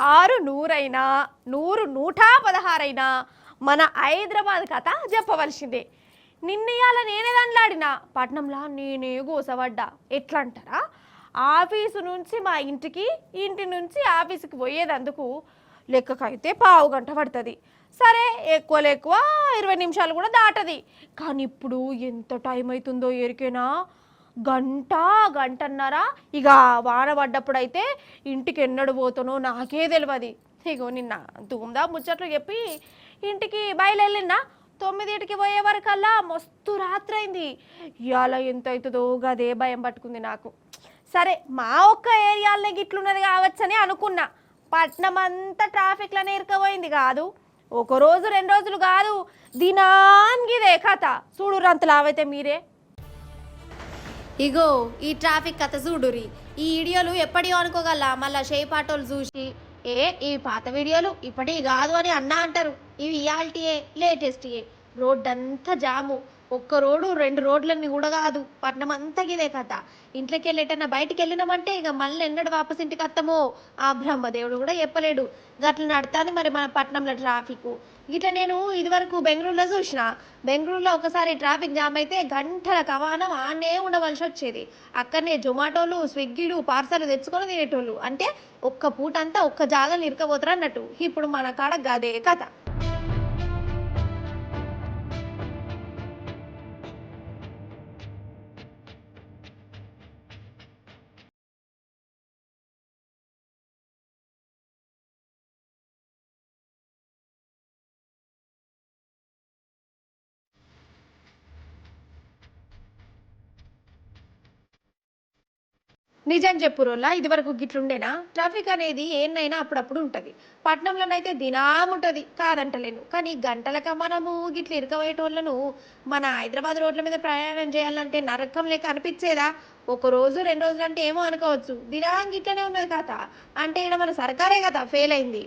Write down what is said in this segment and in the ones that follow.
ఆరు నూరైనా నూరు 116 మన హైదరాబాద్ కథ చెప్పవలసిందే. నిన్నయాల నేనే దండ్లాడినా పట్నంలో నేనే గోసపడ్డా. ఎట్లా అంటారా, ఆఫీసు నుంచి మా ఇంటికి, ఇంటి నుంచి ఆఫీసుకి పోయేదందుకు లెక్కకైతే పావు గంట పడుతుంది. సరే, ఎక్కువ 20 నిమిషాలు కూడా దాటది. కానీ ఇప్పుడు ఎంత టైం అవుతుందో ఎరికేనా, గంట గంటన్నర. ఇక వాన పడ్డప్పుడైతే ఇంటికి ఎన్నడు పోతానో నాకే తెలియదు. ఇగో నిన్న ధూమ్దా ముచ్చట్లు చెప్పి ఇంటికి బయలుదేరినా 9కి పోయే వరకల్లా మస్తు రాత్రి అయింది. ఇవాళ ఎంత అవుతుందో గదే భయం పట్టుకుంది నాకు. సరే, మా ఒక్క ఏరియాలనే గిట్లున్నది కావచ్చని అనుకున్నా. పట్నం అంతా ట్రాఫిక్లోనే ఇరుకపోయింది కాదు. ఒకరోజు 2 రోజులు కాదు, దినానికి ఇదే కథ. చూడు రంతలావైతే మీరే. ఇగో ఈ ట్రాఫిక్ కథ చూడురి. ఈ వీడియోలు ఎప్పటియో అనుకోగల, మళ్ళా షేపాటోలు చూసి ఈ పాత వీడియోలు ఇప్పటి కాదు అని అన్నా అంటారు. ఇవి ఇయాల్టియే, లేటెస్ట్యే. రోడ్డంతా జాము. ఒక్క రోడ్డు 2 రోడ్లన్నీ కూడా కాదు, పట్నం అంతా ఇదే కథ. ఇంట్లోకి వెళ్ళి ఎటన్నా బయటికి వెళ్ళినామంటే ఇక మళ్ళీ ఎన్నడు వాపస్ ఇంటికి వస్తామో ఆ బ్రహ్మదేవుడు కూడా చెప్పలేడు. గట్ల నడుతుంది మరి మన పట్నంలో ట్రాఫిక్. ఇట్లా నేను ఇదివరకు బెంగళూరులో చూసిన. బెంగళూరులో ఒకసారి ట్రాఫిక్ జామ్ అయితే గంటల కవానం ఆనే ఉండవలసి వచ్చేది. అక్కడనే జొమాటోలు, స్విగ్గీలు పార్సల్ తెచ్చుకొని తినేటోళ్ళు. అంటే ఒక్క పూట అంతా ఒక్క జాగాలు ఇరకపోతారు అన్నట్టు. ఇప్పుడు మన కాడ గదే కథ. నిజం చెప్పురోల్లా, ఇది వరకు గిట్లుండేనా? ట్రాఫిక్ అనేది ఏన్నైనా అప్పుడప్పుడు ఉంటుంది. పట్నంలోనైతే దినాం ఉంటుంది, కాదంటలేను. కానీ గంటలక మనము గిట్ల ఇరకబోయేటోళ్ళను మన హైదరాబాద్ రోడ్ల మీద ప్రయాణం చేయాలంటే నరకం లేక అనిపించేదా? ఒక రోజు 2 రోజులు అంటే ఏమో అనుకోవచ్చు, దినాం గిట్లనే ఉన్నది కథ. అంటే ఇక్కడ మన సర్కారే కదా ఫెయిల్ అయింది.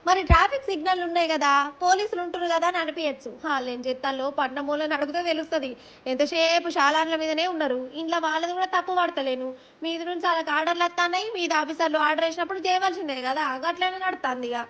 మరి ట్రాఫిక్ సిగ్నల్ ఉన్నాయి కదా, పోలీసులు ఉంటారు కదా అని అనిపించచ్చు. వాళ్ళు ఏం చేస్తాలో పట్నం మూలని అడిగితే తెలుస్తుంది. ఎంతసేపు శాలాన్ల మీదనే ఉన్నారు. ఇంట్లో వాళ్ళది కూడా తప్పు పడతలేను. మీద నుంచి వాళ్ళకి ఆర్డర్లు వస్తున్నాయి, మీద ఆఫీసర్లు ఆర్డర్ వేసినప్పుడు చేయవలసిందే కదా, అట్లనే నడుస్తుంది ఇక.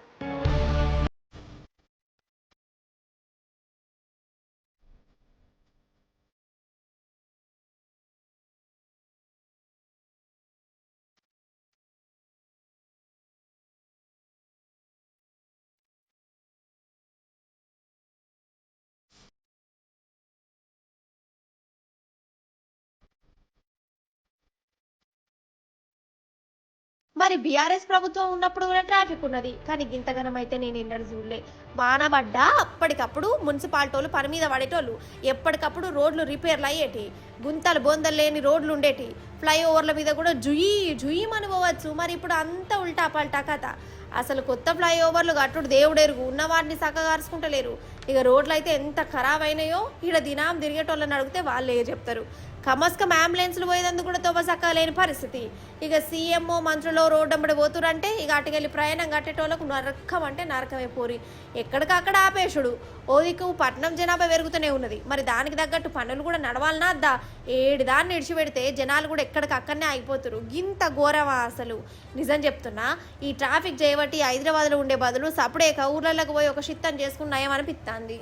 మరి బీఆర్ఎస్ ప్రభుత్వం ఉన్నప్పుడు కూడా ట్రాఫిక్ ఉన్నది, కానీ గింతగనం అయితే నేను ఎన్నడూ చూడలే. వానబడ్డా అప్పటికప్పుడు మున్సిపాలిటీలు పని మీద పడేటోళ్ళు. ఎప్పటికప్పుడు రోడ్లు రిపేర్లు అయ్యేటి, గుంతలు బొందలు లేని రోడ్లు ఉండేటి, ఫ్లైఓవర్ల మీద కూడా జుయ్యమని పోవచ్చు. మరి ఇప్పుడు అంతా ఉల్టా పల్టా కథ. అసలు కొత్త ఫ్లైఓవర్లు కట్టుడు దేవుడెరుగు, ఉన్న వాటిని చక్కగా అరుచుకుంటలేరు. ఇక రోడ్లు అయితే ఎంత ఖరాబ్ అయినాయో, ఈడ దినాం తిరిగేటోళ్ళని అడిగితే వాళ్ళే చెప్తారు. కమస్కం అంబులెన్స్లు పోయేందుకు కూడా తొవ్వసక్క లేని పరిస్థితి. ఇక సీఎంఓ మంత్రులు రోడ్డంబడి పోతురంటే ఇక అటుకెళ్ళి ప్రయాణం కట్టేటోళ్ళకు నరకం అంటే నరకమే పోరి. ఎక్కడికక్కడ ఆపేషుడు. ఓదికు పట్నం జనాభా పెరుగుతూనే ఉన్నది. మరి దానికి తగ్గట్టు పనులు కూడా నడవాలన్నా అద్దా. 7 దాన్ని ఇడిచిపెడితే జనాలు కూడా ఎక్కడికక్కడనే అయిపోతారు. ఇంత ఘోరమా అసలు? నిజం చెప్తున్నా, ఈ ట్రాఫిక్ చేయబట్టి హైదరాబాద్లో ఉండే బదులు సపడే ఊర్లలోకి పోయి ఒక షిత్తం చేసుకుని నయం అనిపిస్తుంది.